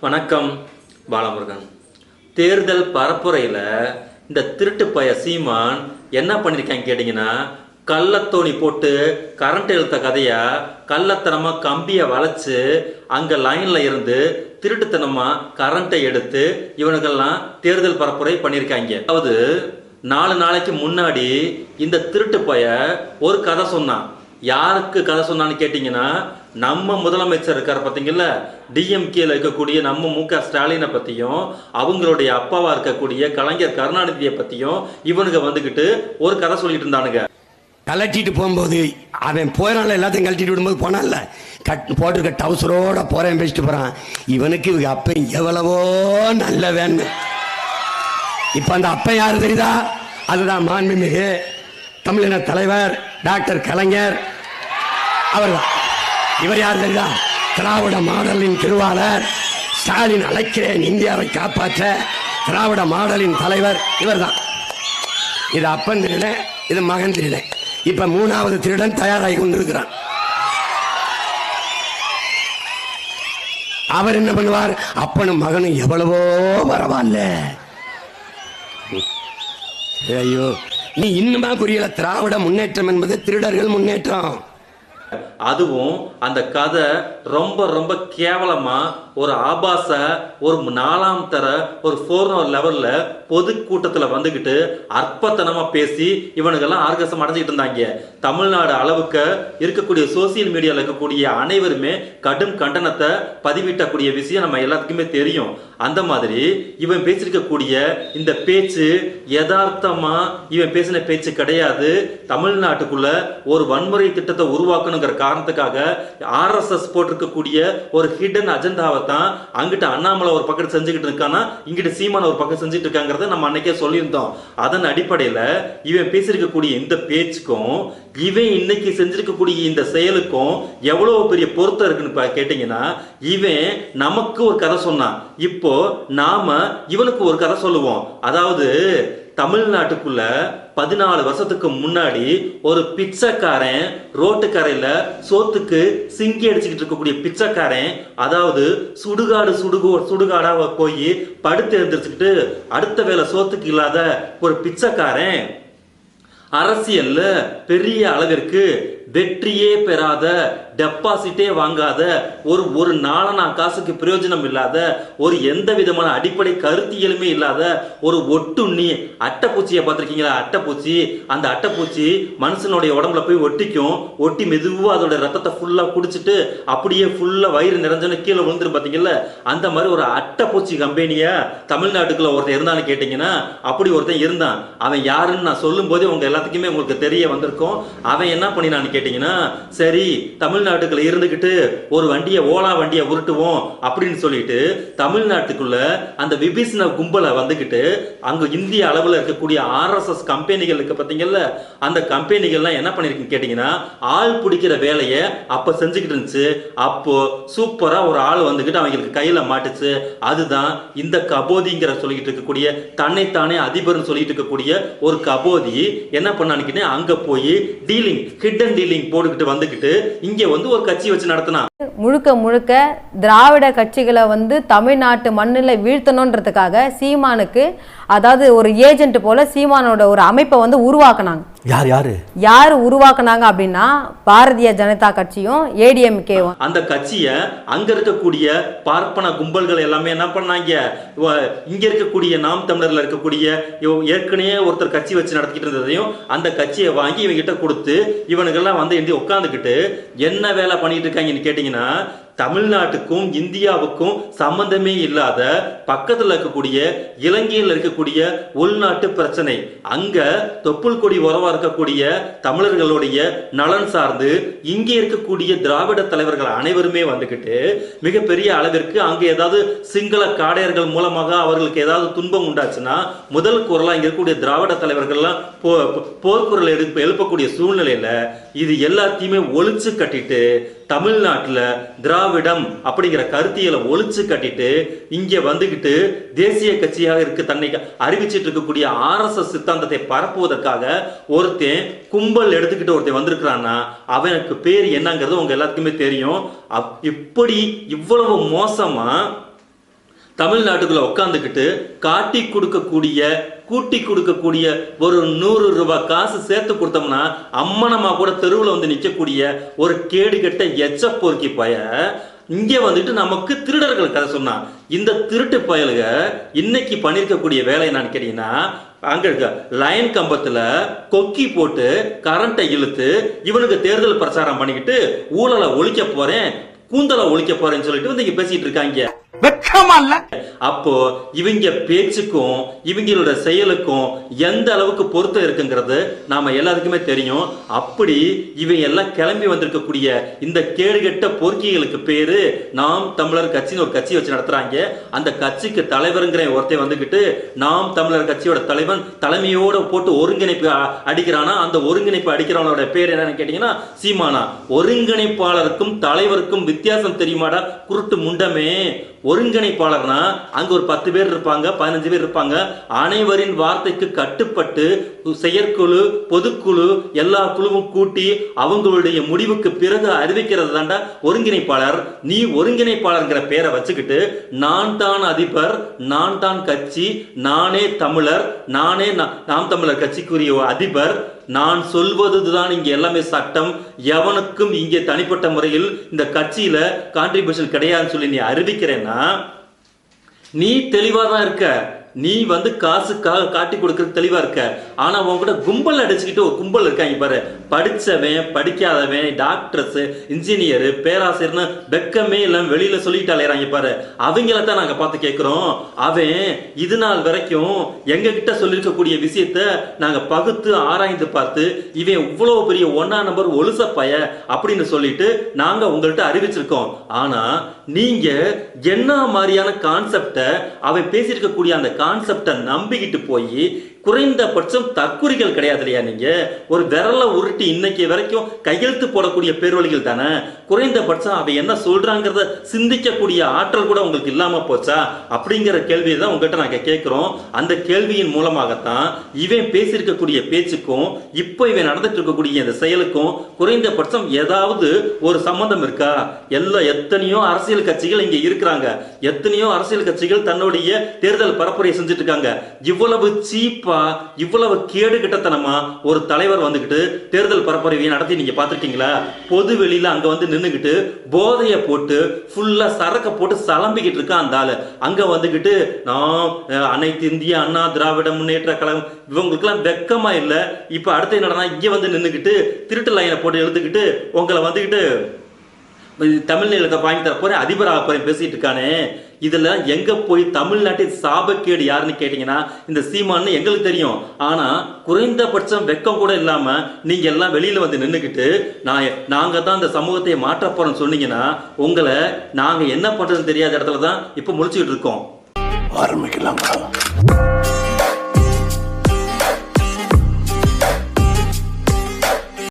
வணக்கம் பாலமுருகன். தேர்தல் பரப்புரையில் இந்த திருட்டு பய சீமான் என்ன பண்ணியிருக்காங்க கேட்டிங்கன்னா, கள்ளத்தோணி போட்டு கரண்ட் இழுத்த கதையா கள்ளத்தனமாக கம்பியை வளைச்சு அங்கே லைனில் இருந்து திருட்டுத்தனமாக கரண்ட்டை எடுத்து இவனுக்கெல்லாம் தேர்தல் பரப்புரை பண்ணியிருக்காங்க. அதாவது 4 நாளைக்கு முன்னாடி இந்த திருட்டு பய ஒரு கதை சொன்னான். யாருக்கு கதை சொன்னான்னு கேட்டிங்கன்னா, நம்ம முதலமைச்சர் இருக்கார் பார்த்தீங்கல்ல, டிஎம்கேல இருக்கக்கூடிய நம்ம மு.க. ஸ்டாலினை பற்றியும் அவங்களுடைய அப்பாவா இருக்கக்கூடிய கலைஞர் கருணாநிதியை பற்றியும் இவனுங்க வந்துக்கிட்டு ஒரு கதை சொல்லிட்டு இருந்தானுங்க. கலட்டிட்டு போகும்போது அவன் போயிடறான்ல, எல்லாத்தையும் கழட்டிட்டு விடும்போது போனான்ல, போட்டிருக்க டவுசரோட போறேன் பேசிட்டு போறான். இவனுக்கு இவங்க அப்பன் எவ்வளவோ நல்ல வேணும். இப்ப அந்த அப்பன் யாரு தெரியுதா? அதுதான் மாண்புமிகு தமிழின தலைவர் டாக்டர் கலைஞர் அவர்தான். இவர் யார் தெரியுதா? திராவிட மாடலின் திருவாளர் ஸ்டாலின், அழைக்கிறேன் இந்தியாவை காப்பாற்ற, திராவிட மாடலின் தலைவர் இவர் தான். இது அப்பன் திருடன், இது மகன் திருடன். இப்ப 3வது திருடன் தயாராகி கொண்டிருக்கிறான். அவர் என்ன பண்ணுவார்? அப்பனும் மகனும் எவ்வளவோ பரவாயில்ல. ஐயோ, நீ இன்னுமா புரியல? திராவிட முன்னேற்றம் என்பது திருடர்கள் முன்னேற்றம். அதுவும் அந்த கதை ரொம்ப ரொம்ப கேவலமா ஒரு ஆபாச ஒரு 4ஆம் தர ஒரு 4 லெவல்ல பொது கூட்டத்துல வந்துகிட்டு அற்பத்தனமா பேசி இவனுக்கெல்லாம் ஆர்கசம் அடைஞ்சிட்டு இருந்தாங்க. தமிழ்நாடு அளவுக்கு இருக்கக்கூடிய சோசியல் மீடியால இருக்கக்கூடிய அனைவருமே கடும் கண்டனத்தை பதிவிட்டக்கூடிய விஷயம் நம்ம எல்லாத்துக்குமே தெரியும். அந்த மாதிரி இவன் பேசிருக்கக்கூடிய இந்த பேச்சு யதார்த்தமா இவன் பேசின பேச்சு கிடையாது. தமிழ்நாட்டுக்குள்ள ஒரு வன்முறை திட்டத்தை உருவாக்கணுங்கிற காரணத்துக்காக RSS போட்டிருக்கக்கூடிய ஒரு ஹிடன் அஜெண்டாவை தான் அங்கிட்ட அண்ணாமலை ஒரு பக்கம் செஞ்சுக்கிட்டு இருக்கானா, இங்கிட்ட சீமான ஒரு பக்கம் செஞ்சுட்டு இருக்காங்கிறத நம்ம அன்னைக்கே சொல்லியிருந்தோம். அதன் அடிப்படையில இவன் பேசியிருக்கக்கூடிய இந்த பேச்சுக்கும் இவன் இன்னைக்கு செஞ்சிருக்கக்கூடிய இந்த செயலுக்கும் எவ்வளவு பெரிய பொருத்தம் இருக்குன்னு கேட்டீங்கன்னா, இவன் நமக்கு ஒரு கதை சொன்னான், இப்போ நாம இவனுக்கு ஒரு கதை சொல்லுவோம். அதாவது தமிழ்நாட்டுக்குள்ள 14 வருஷத்துக்கு முன்னாடி ஒரு பிச்சைக்காரன் ரோட்டுக்கரையில சோத்துக்கு சிங்கி அடிச்சுக்கிட்டு இருக்கக்கூடிய பிச்சைக்காரன், அதாவது சுடுகாடா போய் படுத்து எழுந்திரிச்சுக்கிட்டு அடுத்த வேலை சோத்துக்கு இல்லாத ஒரு பிச்சைக்காரன் அரசியல்ல பெரிய அளவிற்கு வெற்றியே பெறாத, டெபாசிட்டே வாங்காத, ஒரு நாளனா காசுக்கு பிரயோஜனம் இல்லாத, ஒரு எந்த விதமான அடிப்படை கருத்தியலுமே இல்லாத ஒரு ஒட்டுண்ணி அட்டைப்பூச்சியை பார்த்துருக்கீங்களா? அட்டைப்பூச்சி. அந்த அட்டைப்பூச்சி மனுஷனுடைய உடம்புல போய் ஒட்டிக்கும். ஒட்டி மெதுவாக அதோட ரத்தத்தை ஃபுல்லா குடிச்சிட்டு அப்படியே ஃபுல்லா வயிறு நிறைஞ்சோன்னு கீழே விழுந்துரும் பார்த்தீங்கல்ல. அந்த மாதிரி ஒரு அட்டைப்பூச்சி கம்பெனியா தமிழ்நாட்டுக்குள்ள ஒருத்தர் இருந்தான்னு கேட்டீங்கன்னா, அப்படி ஒருத்தன் இருந்தான். அவன் யாருன்னு நான் சொல்லும் போதே உங்க எல்லாத்துக்குமே உங்களுக்கு தெரிய வந்திருக்கும். அவன் என்ன பண்ணினான்னு கேட்டீங்கன்னா, சரி தமிழ்நாட்டுக்குள்ள இருந்துகிட்டு ஒரு ஓலா வண்டியை உருட்டுவோம் அப்படின்னு சொல்லிட்டு தமிழ்நாட்டுக்குள்ள அந்த விபிசன கும்பலை வந்துகிட்டு அங்க இந்திய அளவில் இருக்கக்கூடிய RSS கம்பெனிகள் இருக்கு பார்த்தீங்கல்ல, அந்த கம்பெனிகள்லாம் என்ன பண்ணிருக்குன்னு கேட்டீங்கன்னா, ஆள் பிடிக்கிற வேலையை அப்ப செஞ்சுக்கிட்டு இருந்துச்சு. அப்போ சூப்பரா ஒரு ஆள் வந்துகிட்டு அவங்களுக்கு கையில மாட்டுச்சு. அதுதான் இந்த கபோதிங்கிற சொல்லிட்டு இருக்கக்கூடிய தன்னைத்தானே அதிபர்னு சொல்லிட்டு இருக்கக்கூடிய ஒரு கபோதி என்ன பண்ணான்னு அங்க போய் டீலிங், ஹிடன் டீலிங் போட்டுக்கிட்டு வந்துகிட்டு இங்க வந்து ஒரு கட்சி வச்சு நடத்தினா. முழுக்க திராவிட கட்சிகளை வந்து தமிழ்நாட்டு மண்ணில் வீழ்த்தணுன்றதுக்காக சீமானுக்கு, அதாவது ஒரு ஏஜென்ட் போல சீமானோட ஒரு அமைப்பை வந்து உருவாக்குனாங்க. யாரு உருவாக்குனாங்க அப்படின்னா, பாரதிய ஜனதா கட்சியும் ADMKவும். அந்த கட்சியை அங்க இருக்கக்கூடிய பார்ப்பன கும்பல்கள் எல்லாமே என்ன பண்ணாங்க, இங்க இருக்கக்கூடிய நாம் தமிழர்ல இருக்கக்கூடிய ஏற்கனவே ஒருத்தர் கட்சி வச்சு நடத்திக்கிட்டு இருந்ததையும் அந்த கட்சியை வாங்கி இவங்க கிட்ட கொடுத்து இவனுக்கெல்லாம் வந்து உட்காந்துக்கிட்டு என்ன வேலை பண்ணிட்டு இருக்காங்கன்னு கேட்டீங்கன்னா, தமிழ்நாட்டுக்கும் இந்தியாவுக்கும் சம்பந்தமே இல்லாத பக்கத்தில் இருக்கக்கூடிய இலங்கையில் இருக்கக்கூடிய உள்நாட்டு பிரச்சனை, அங்க தொப்புள் கொடி உறவா இருக்கக்கூடிய தமிழர்களுடைய நலன் சார்ந்து இங்கே இருக்கக்கூடிய திராவிட தலைவர்கள் அனைவருமே வந்துகிட்டு மிகப்பெரிய அளவிற்கு அங்க ஏதாவது சிங்கள காடையர்கள் மூலமாக அவர்களுக்கு ஏதாவது துன்பம் உண்டாச்சுன்னா முதல் குரலா இங்க இருக்கக்கூடிய திராவிட தலைவர்கள்லாம் போர்க்குரல் எழுப்பக்கூடிய சூழ்நிலையில இது எல்லாத்தையுமே ஒழிச்சு கட்டிட்டு தமிழ்நாட்டில் திராவிடம் அப்படிங்கிற கருத்தியலை ஒழிச்சு கட்டிட்டு இங்க வந்துகிட்டு தேசிய கட்சியாக இருக்கு தன்னை அறிவிச்சிட்டு இருக்கக்கூடிய RSS சித்தாந்தத்தை பரப்புவதற்காக ஒருத்தன் கும்பல் எடுத்துக்கிட்டு ஒருத்தன் வந்திருக்கிறான்னா அவனுக்கு பேர் என்னங்கிறது உங்க எல்லாத்துக்குமே தெரியும். இப்படி இவ்வளவு மோசமா தமிழ்நாட்டுக்குள்ள உட்காந்துக்கிட்டு காட்டி கொடுக்கக்கூடிய கூட்டி கொடுக்கக்கூடிய ஒரு 100 ரூபாய் காசு சேர்த்து கொடுத்தோம்னா அம்மனமா கூட தெருவில் வந்து நிற்கக்கூடிய ஒரு கேடு கெட்ட எச்ச பொறுக்கி பய இங்கே வந்துட்டு நமக்கு திருடர்கள் கதை சொன்னான். இந்த திருட்டு பயலுக இன்னைக்கு பண்ணிருக்கக்கூடிய வேலை என்னன்னு கேட்டீங்கன்னா, அங்க இருக்க லைன் கம்பத்துல கொக்கி போட்டு கரண்ட்டை இழுத்து இவனுக்கு தேர்தல் பிரச்சாரம் பண்ணிக்கிட்டு ஊழலை ஒழிக்க போறேன், கூந்தலை ஒழிக்க போறேன்னு சொல்லிட்டு வந்து இங்க பேசிட்டு இருக்காங்க. அப்போ இவங்க பேச்சுக்கும் இவங்களோட செயலுக்கும் எந்த அளவுக்கு பொருத்தம் இருக்குங்கிறது நாம எல்லாருக்குமே தெரியும். அப்படி இவங்க எல்லாம் கிளம்பி வந்திருக்கக்கூடிய இந்த கேடுகெட்ட பொறுக்கிகளுக்கு பேரு நாம் தமிழர் கட்சின்னு ஒரு கட்சி வச்சு நடத்துறாங்க. அந்த கட்சிக்கு தலைவருங்கிற ஒருத்தர் வந்துகிட்டு நாம் தமிழர் கட்சியோட தலைவன் தலைமையோட போட்டு ஒருங்கிணைப்பு அடிக்கிறானா. அந்த ஒருங்கிணைப்பு அடிக்கிறவனோட பேர் என்னன்னு கேட்டீங்கன்னா சீமானா. ஒருங்கிணைப்பாளருக்கும் தலைவருக்கும் வித்தியாசம் தெரியுமாடா குருட்டு முண்டமே. ஒருங்கிணைப்பாளர்னா அங்க ஒரு 10 பேர் இருப்பாங்க, 15 பேர் இருப்பாங்க. அனைவரின் வார்த்தைக்கு கட்டுப்பட்டு செயற்குழு பொதுக்குழு எல்லா குழுவும் கூட்டி அவங்களுடைய முடிவுக்கு பிறகு அறிவிக்கிறது தாண்டா ஒருங்கிணைப்பாளர். நீ ஒருங்கிணைப்பாளர்ங்கிற பேரை வச்சுக்கிட்டு நான் தான் அதிபர், நான் தான் கட்சி, நானே தமிழர், நானே நாம் தமிழர் கட்சிக்குரிய அதிபர், நான் சொல்வதுதான் இங்க எல்லாமே சட்டம், எவனுக்கும் இங்கே தனிப்பட்ட முறையில் இந்த கட்சியில கான்ட்ரிபியூஷன் கிடையாதுன்னு சொல்லி நீ அறிவிக்கிறேன்னா நீ தெளிவா தான் இருக்க. நீ வந்து காசுக்காக காட்டி கொடுக்கறது தெளிவா இருக்க. ஆனா உங்ககிட்ட கும்பல் அடிச்சுக்கிட்டு ஒரு கும்பல் இருக்காங்க பாரு, படிச்சவன் படிக்காதவன், டாக்டர்ஸ், இன்ஜினியர், பேராசிரியர்னு வெக்கமே இல்லாம வெளியில சொல்லிட்டு அலையறாங்க பாரு. அவங்கள தான் நாங்க பார்த்து கேட்கிறோம். அவன் இது நாள் வரைக்கும் எங்க கிட்ட சொல்லிருக்கக்கூடிய விஷயத்த நாங்க பகுத்து ஆராய்ந்து பார்த்து இவன் இவ்வளவு பெரிய 1ஆம் நம்பர் ஒழுச பய அப்படின்னு சொல்லிட்டு நாங்க உங்கள்கிட்ட அறிவிச்சிருக்கோம். ஆனா நீங்க என்ன மாதிரியான கான்செப்ட அவன் பேசியிருக்கக்கூடிய அந்த கான்செப்டை நம்பிக்கிட்டு போய் குறைந்தபட்சம் தற்குறிகள் கிடையாது இல்லையா? நீங்க ஒரு விரல உருட்டி இன்னைக்கு வரைக்கும் கையெழுத்து போடக்கூடிய பேர்வழிகள் தானே. குறைந்தபட்சம் அவ என்ன சொல்றாங்கிறத சிந்திக்கக்கூடிய ஆற்றல் கூட உங்களுக்கு இல்லாம போச்சா அப்படிங்கிற கேள்வியை தான் உங்ககிட்ட நாங்க கேட்கிறோம். அந்த கேள்வியின் மூலமாகத்தான் இவன் பேசியிருக்கக்கூடிய பேச்சுக்கும் இப்போ இவன் நடந்துட்டு இருக்கக்கூடிய இந்த செயலுக்கும் குறைந்தபட்சம் ஏதாவது ஒரு சம்பந்தம் இருக்கா? எத்தனையோ அரசியல் கட்சிகள் இங்க இருக்கிறாங்க, எத்தனையோ அரசியல் கட்சிகள் தன்னுடைய தேர்தல் பரப்புரையை செஞ்சுட்டு இருக்காங்க. இவ்வளவு சீப்பா இவ்வளவு கேடு கிட்டத்தனமா ஒரு தலைவர் வந்துகிட்டு தேர்தல் பரப்புரையை நடத்தி நீங்க பாத்துருக்கீங்களா? பொது வெளியில அங்க வந்து நின்னுகிட்டு போதைய போட்டு ஃபுல்லா சரக்க போட்டு சலம்பிக்கிட்டு இருக்கான் அந்த ஆளு. அங்க வந்துகிட்டு நான் அனைத்து இந்திய அண்ணா திராவிட முன்னேற்ற கழகம், இவங்களுக்கு எல்லாம் வெக்கமா இல்ல. இப்ப அடுத்த என்னடா இங்க வந்து நின்னுகிட்டு திருட்டு லைனை போட்டு எழுதுகிட்டு உங்களை வந்துகிட்டு தமிழ்நிலத்தை வாங்கி தர போறேன், அதிபராக போறேன் பேசிட்டு இருக்கானே. இதுல எங்க போய் தமிழ்நாட்டின் சாபக்கேடு யாருன்னு கேட்டீங்கன்னா இந்த சீமான்னு எங்களுக்கு தெரியும். ஆனா குறைந்தபட்சம் வெக்கம் கூட இல்லாம நீங்க எல்லாம் வெளியில வந்து நின்னுகிட்டு நாங்க தான் இந்த சமூகத்தை மாற்ற போறோம்னு சொன்னீங்கன்னா உங்களை நாங்க என்ன பண்றதுன்னு தெரியாத இடத்துல தான் இப்ப முழிச்சுக்கிட்டு இருக்கோம். ஆரம்பிக்கலாம்.